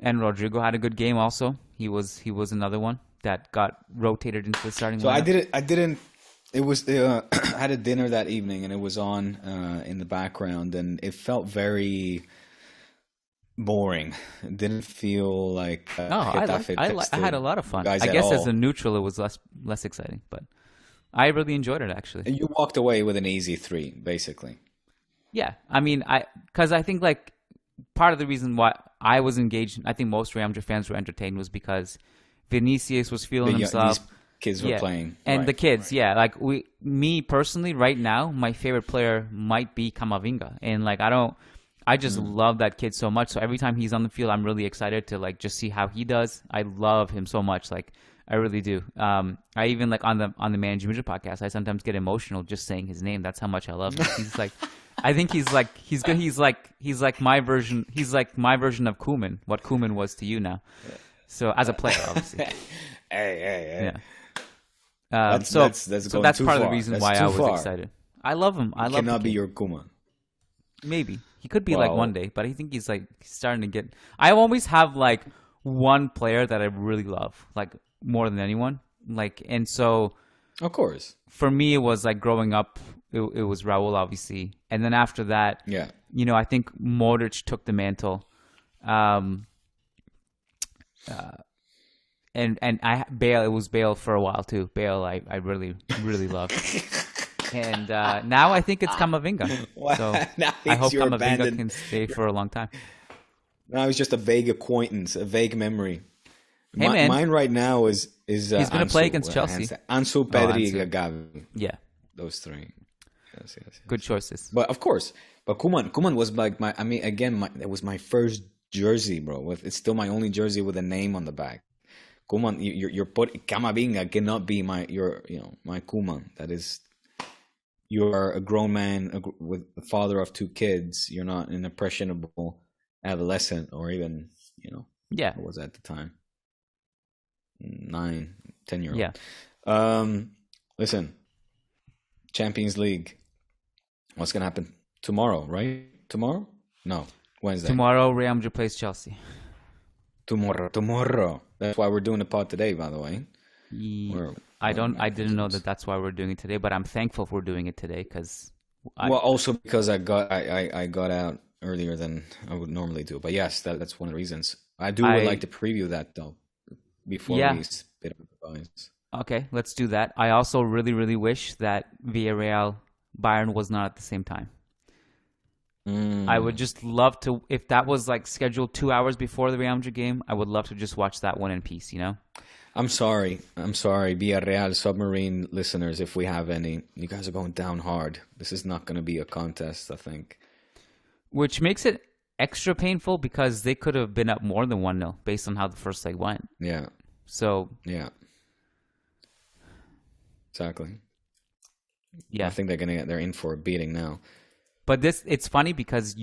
And Rodrigo had a good game also. He was another one that got rotated into the starting So lineup. I didn't. It was I had a dinner that evening and it was on in the background and it felt very boring. It didn't feel like No, I had a lot of fun. I guess as a neutral, it was less exciting, but I really enjoyed it actually. You walked away with an easy 3, basically. Yeah, I mean, because I think like part of the reason why I was engaged, I think most Real Madrid fans were entertained, was because Vinicius was feeling himself. These kids were playing, and right, the kids, right. like me personally, right now, my favorite player might be Camavinga, and like I just love that kid so much. So every time he's on the field, I'm really excited to like just see how he does. I love him so much, like I really do. I even like on the Managing Madrid podcast, I sometimes get emotional just saying his name. That's how much I love him. He's like, I think he's good. He's like my version. He's like my version of Koeman. What Koeman was to you now. So as a player, obviously. Hey. Yeah. That's part of the reason why I was excited. I love him. I love him. Cannot be your Koeman. Maybe he could be like one day, but I think he's starting to get. I always have like one player that I really love, like more than anyone. Like, and so of course, for me, it was like growing up. It was Raul, obviously, and then after that, I think Modric took the mantle. And Bale, it was Bale for a while too. Bale, I really loved. And now I think it's Camavinga. Wow. So I hope Camavinga can stay for a long time. Now it's just a vague acquaintance, a vague memory. Hey, man. Mine right now is he's going to play against Chelsea. Ansu, Pedri, Gavi. Yeah, those 3. Yes. Good choices. But of course, Koeman was like it was my first jersey, bro. It's still my only jersey with a name on the back. Koeman, you're put Camavinga cannot be my Koeman. That is, you are a grown man with the father of 2 kids. You're not an impressionable adolescent or even what was at the time 9, 10-year-old. Yeah. Listen, Champions League. What's gonna happen tomorrow? Right? Tomorrow? No, Wednesday. Tomorrow, Real Madrid plays Chelsea. Tomorrow. That's why we're doing the pod today, by the way. I didn't know that's why we're doing it today, but I'm thankful for doing it today because. Also because I got out earlier than I would normally do. But yes, that's one of the reasons. I would like to preview that though before we spit up the vines. Okay, let's do that. I also really, really wish that Villarreal Bayern was not at the same time. I would just love to, if that was like scheduled 2 hours before the Real Madrid game, I would love to just watch that one in peace, I'm sorry, Villarreal submarine listeners, if we have any. You guys are going down hard. This is not going to be a contest, I think. Which makes it extra painful because they could have been up more than 1-0 based on how the first leg went. Yeah. So. Yeah. Exactly. Yeah. I think they're in for a beating now. But it's funny because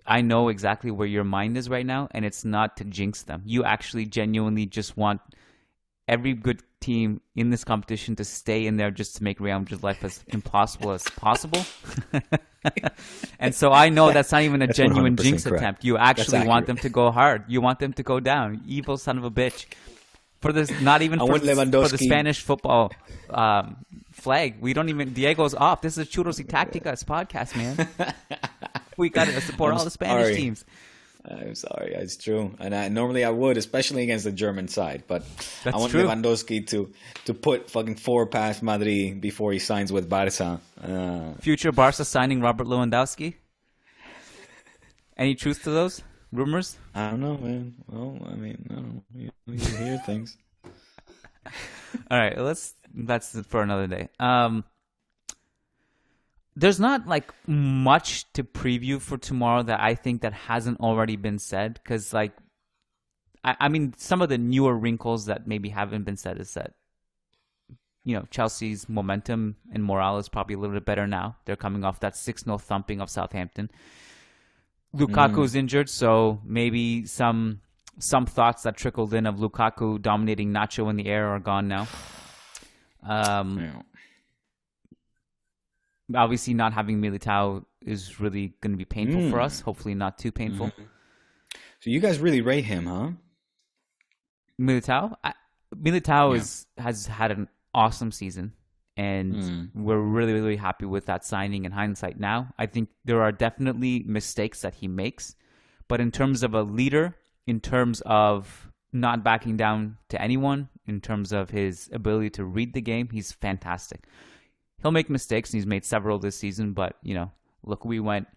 I know exactly where your mind is right now, and it's not to jinx them. You actually genuinely just want every good team in this competition to stay in there just to make Real Madrid's life as impossible as possible. And so I know that's not even a genuine jinx attempt. You actually want them to go hard. You want them to go down. Evil son of a bitch. For this, not even for the Spanish football flag. We don't even. Diego's off. This is Churros y Tácticas podcast, man. We got to support all the Spanish teams. I'm sorry, it's true, and normally I would, especially against the German side. But that's I want true. Lewandowski to put fucking 4 past Madrid before he signs with Barca. Future Barca signing Robert Lewandowski. Any truth to those rumors? I don't know, man. Well, I mean, I don't know. You hear things. All right, that's for another day. There's not like much to preview for tomorrow that I think that hasn't already been said, because like I mean some of the newer wrinkles that maybe haven't been said is that Chelsea's momentum and morale is probably a little bit better now. They're coming off that 6-0 thumping of Southampton. Lukaku's injured, so maybe some thoughts that trickled in of Lukaku dominating Nacho in the air are gone now. Obviously, not having Militao is really going to be painful for us. Hopefully, not too painful. So you guys really rate him, huh? Militao, Militao Yeah. has had an awesome season, and Mm. we're really, really happy with that signing in hindsight now. I think there are definitely mistakes that he makes, but in terms of a leader, in terms of not backing down to anyone, in terms of his ability to read the game, he's fantastic. He'll make mistakes, and he's made several this season, but, look, we went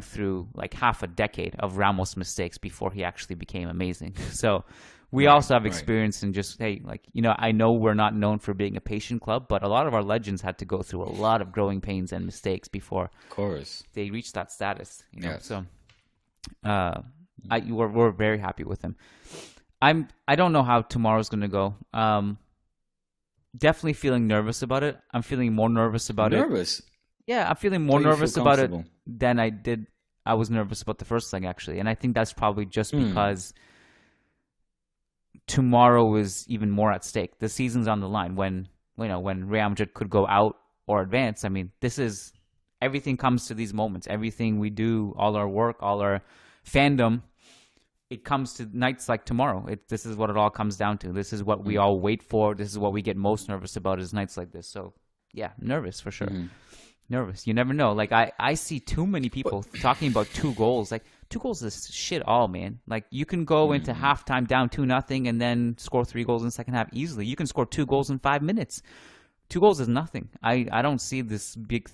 through like half a decade of Ramos mistakes before he actually became amazing. So we Right, also have right. experience in just, hey, like, I know we're not known for being a patient club, but a lot of our legends had to go through a lot of growing pains and mistakes before Of course. they reached that status. Yes. So uh, we're very happy with him. I don't know how tomorrow's going to go. Definitely feeling nervous about it. I'm feeling more nervous about it. Nervous. Yeah, I'm feeling I more thought you feel nervous about it comfortable. than I did. I was nervous about the first leg, actually, and I think that's probably just Hmm. because tomorrow is even more at stake. The season's on the line. When Real Madrid could go out or advance. I mean, this is everything comes to these moments. Everything we do, all our work, all our fandom, it comes to nights like tomorrow. This is what it all comes down to. This is what we all wait for. This is what we get most nervous about is nights like this. So, yeah, nervous for sure. Hmm. Nervous. You never know. Like I see too many But people talking about 2 goals. Like 2 goals is shit all, man. Like you can go into mm, halftime down 2-0 and then score 3 goals in the second half easily. You can score 2 goals in 5 minutes. 2 goals is nothing. I don't see this big.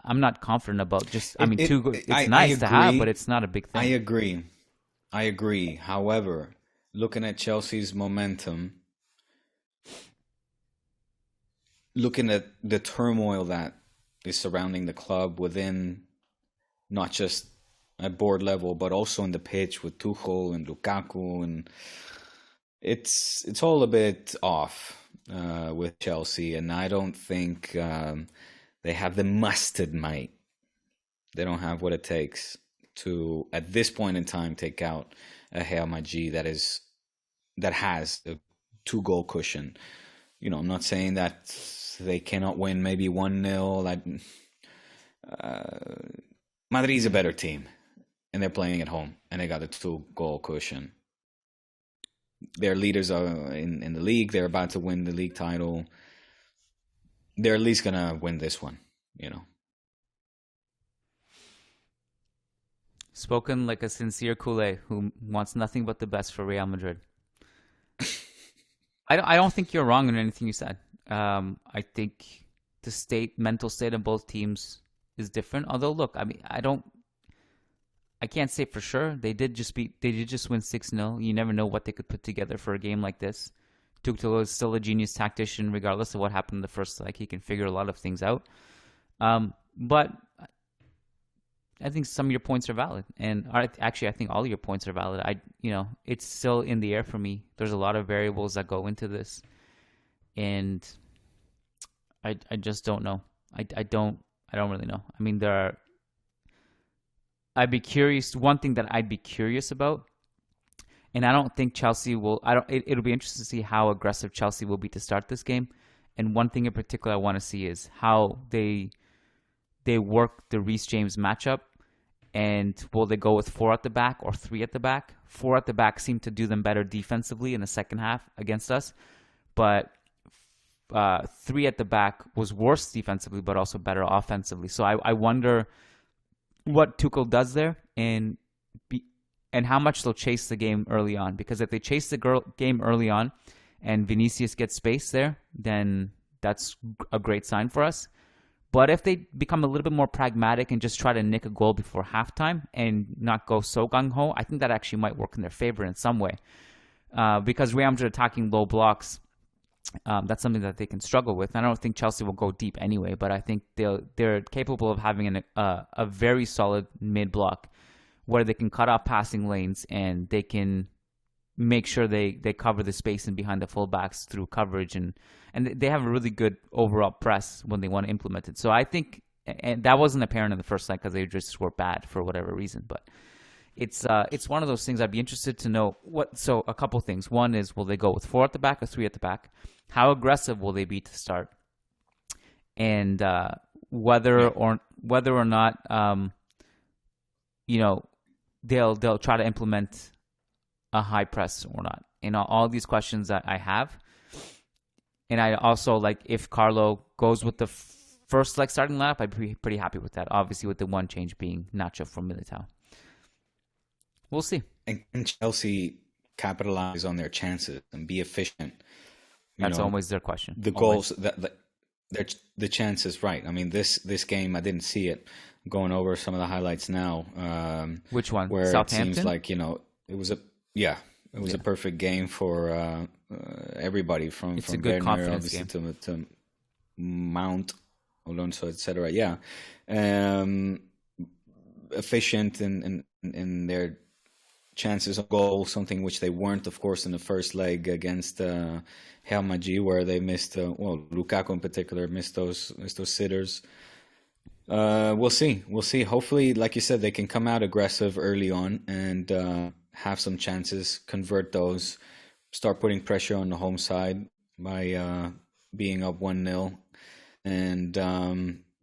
I'm not confident about just. I mean, it's I nice to have, but agree. it's not a big I thing. agree. I agree. However, looking at Chelsea's momentum, looking at the turmoil that is surrounding the club within not just at board level, but also in the pitch with Tuchel and Lukaku, and it's all a bit off with Chelsea, and I don't think they have the mustard might. They don't have what it takes to, at this point in time, take out a Real Madrid that has a 2 goal cushion. I'm not saying that they cannot win maybe 1-0. Like Madrid's a better team, and they're playing at home, and they got a 2 goal cushion. Their leaders are in the league. They're about to win the league title. They're at least gonna win this one. Spoken like a sincere culé who wants nothing but the best for Real Madrid. I don't think you're wrong in anything you said. I think the mental state of both teams is different. Although, look, I mean, I can't say for sure. They did just win 6-0. You never know what they could put together for a game like this. Tuchel is still a genius tactician, regardless of what happened in the first leg. He can figure a lot of things out. But I think some of your points are valid, and actually, I think all of your points are valid. It's still in the air for me. There's a lot of variables that go into this, and I just don't know. I don't really know. I mean, I'd be curious. One thing that I'd be curious about, and I don't think Chelsea will. I don't. It'll be interesting to see how aggressive Chelsea will be to start this game. And one thing in particular I want to see is how they work the Reece James matchup. And will they go with 4 at the back or 3 at the back? 4 at the back seemed to do them better defensively in the second half against us, but 3 at the back was worse defensively, but also better offensively. So I wonder what Tuchel does there, and how much they'll chase the game early on. Because if they chase the game early on, and Vinicius gets space there, then that's a great sign for us. But if they become a little bit more pragmatic and just try to nick a goal before halftime and not go so gung-ho, I think that actually might work in their favor in some way. Because Real Madrid attacking low blocks, that's something that they can struggle with. I don't think Chelsea will go deep anyway, but I think they're capable of having a very solid mid-block where they can cut off passing lanes and they can make sure they cover the space in behind the fullbacks through coverage, and they have a really good overall press when they want to implement it. So I think, and that wasn't apparent in the first leg because they just were bad for whatever reason. But it's one of those things I'd be interested to know what. So a couple things. One is, will they go with 4 at the back or 3 at the back? How aggressive will they be to start? And whether Yeah. or not they'll try to implement a high press or not. All these questions that I have. And I also, like, if Carlo goes with the first like starting lineup, I'd be pretty happy with that. Obviously, with the one change being Nacho from Militao. We'll see. And can Chelsea capitalize on their chances and be efficient? That's always their question. The goals, the chances, right? I mean, this game, I didn't see it. I'm going over some of the highlights now. Which one? Where Southampton? It seems like it was a perfect game for everybody from a good Werner, confidence obviously, game. to Mount, Alonso, etc. Yeah, efficient in their chances of goal, something which they weren't, of course, in the first leg against Real Madrid, where they missed. Lukaku in particular missed those sitters. We'll see. Hopefully, like you said, they can come out aggressive early on and have some chances, convert those, start putting pressure on the home side by being up 1-0, and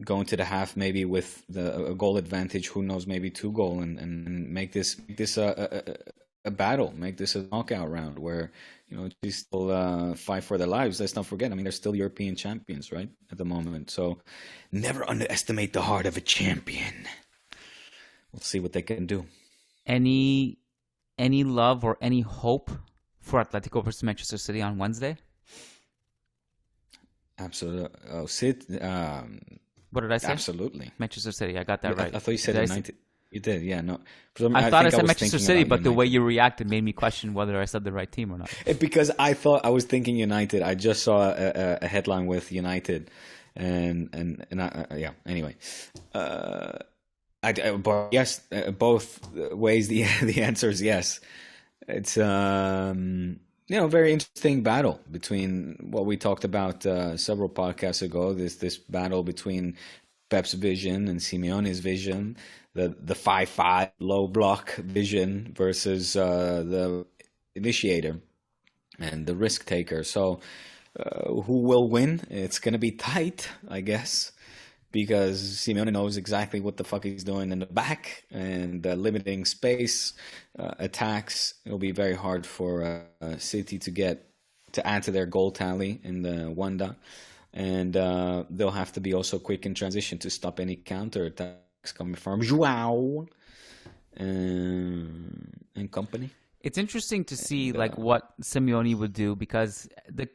go into the half maybe with a goal advantage. Who knows? Maybe 2-goal, and make this a battle. Make this a knockout round where they still fight for their lives. Let's not forget. I mean, they're still European champions, right, at the moment. So never underestimate the heart of a champion. We'll see what they can do. Any love or any hope for Atletico versus Manchester City on Wednesday? Absolutely. What did I say? Absolutely. Manchester City. I got that right. I thought you said United. You did, yeah. No, I thought I said Manchester City, but the way you reacted made me question whether I said the right team or not. Because I thought I was thinking United. I just saw a headline with United, and yeah. Anyway, but yes, both ways. The answer is yes. It's very interesting battle between what we talked about several podcasts ago. This battle between Pep's vision and Simeone's vision, the 5-5 low block vision versus the initiator and the risk taker. So who will win? It's going to be tight, I guess, because Simeone knows exactly what the fuck he's doing in the back and limiting space, attacks. It'll be very hard for City to add to their goal tally in the Wanda. And they'll have to be also quick in transition to stop any counter attacks coming from Joao and company. It's interesting to see what Simeone would do, because the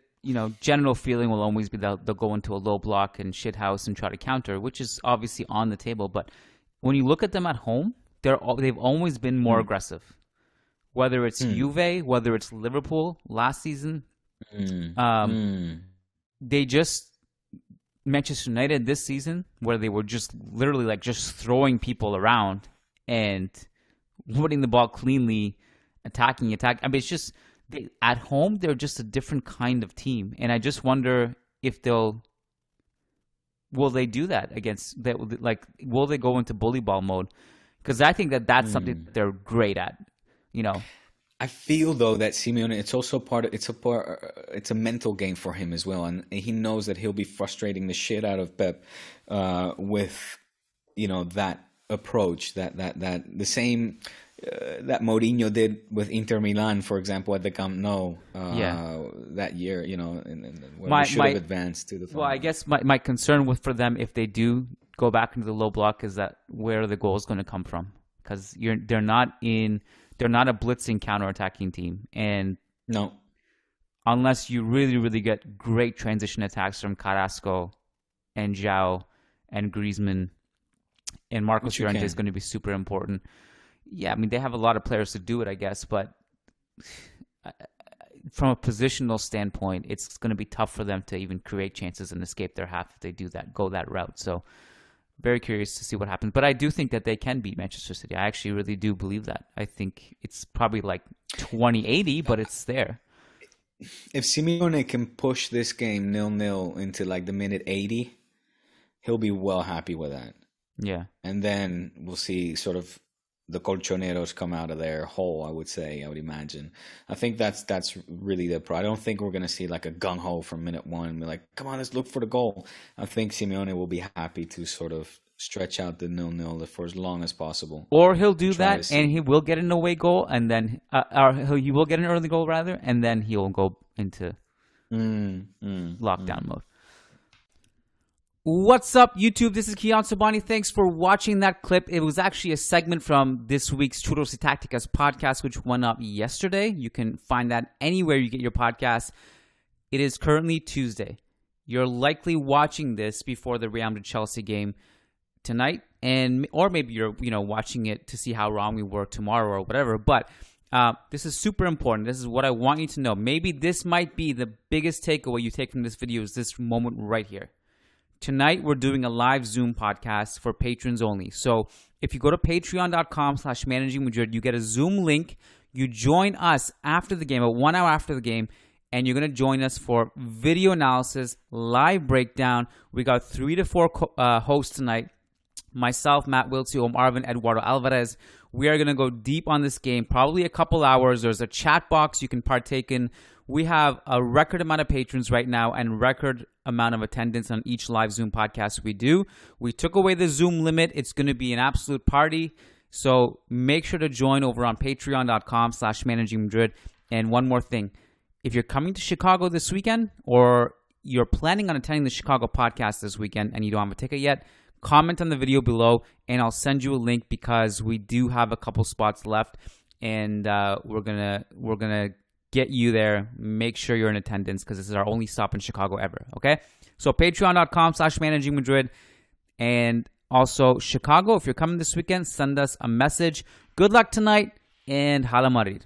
general feeling will always be that they'll go into a low block and shit house and try to counter, which is obviously on the table. But when you look at them at home, they've always been more aggressive. Whether it's Juve, whether it's Liverpool last season, they just Manchester United this season, where they were just literally just throwing people around and putting the ball cleanly, attacking. I mean, it's just at home they're just a different kind of team, and I just wonder if will they do that against that? Will they go into bully ball mode? Because I think that's something that they're great at. I feel though that Simeone, it's also it's a mental game for him as well, and he knows that he'll be frustrating the shit out of Pep with that approach, that the same that Mourinho did with Inter Milan, for example, at the Camp Nou that year. When we should have advanced to the final. Well, I guess my concern for them, if they do go back into the low block, is that where are the goals going to come from? Because they're not a blitzing counterattacking team, and no, unless you really, really get great transition attacks from Carrasco and João and Griezmann, and Marcos Llorente is going to be super important. Yeah, I mean, they have a lot of players to do it, I guess, but from a positional standpoint, it's going to be tough for them to even create chances and escape their half if they go that route. So very curious to see what happens. But I do think that they can beat Manchester City. I actually really do believe that. I think it's probably 20-80, but it's there. If Simeone can push this game 0-0 into the minute 80, he'll be well happy with that. Yeah. And then we'll see sort of the colchoneros come out of their hole, I would imagine. I think that's really the pro. I don't think we're going to see a gung-ho from minute one and be like, come on, let's look for the goal. I think Simeone will be happy to sort of stretch out the 0-0 for as long as possible. Or he'll do Try to that, see. and he will get an away goal, and then he will get an early goal rather, and then he'll go into lockdown mode. What's up, YouTube? This is Kiyan Sobani. Thanks for watching that clip. It was actually a segment from this week's Churros y Tácticas podcast, which went up yesterday. You can find that anywhere you get your podcasts. It is currently Tuesday. You're likely watching this before the Real Madrid-Chelsea game tonight, or maybe you're watching it to see how wrong we were tomorrow or whatever. But this is super important. This is what I want you to know. Maybe this might be the biggest takeaway you take from this video is this moment right here. Tonight, we're doing a live Zoom podcast for patrons only. So if you go to patreon.com/Managing Madrid, you get a Zoom link. You join us after the game, 1 hour after the game, and you're going to join us for video analysis, live breakdown. We got 3 to 4 hosts tonight. Myself, Matt Wiltsey, Omar Arvin, Eduardo Alvarez. We are going to go deep on this game, probably a couple hours. There's a chat box you can partake in. We have a record amount of patrons right now and record amount of attendance on each live Zoom podcast we do. We took away the Zoom limit. It's going to be an absolute party. So make sure to join over on patreon.com/Managing Madrid. And one more thing. If you're coming to Chicago this weekend or you're planning on attending the Chicago podcast this weekend and you don't have a ticket yet, comment on the video below and I'll send you a link because we do have a couple spots left and we're gonna get you there. Make sure you're in attendance because this is our only stop in Chicago ever. Okay, so patreon.com/Managing Madrid, and also Chicago. If you're coming this weekend, send us a message. Good luck tonight and Hala Madrid.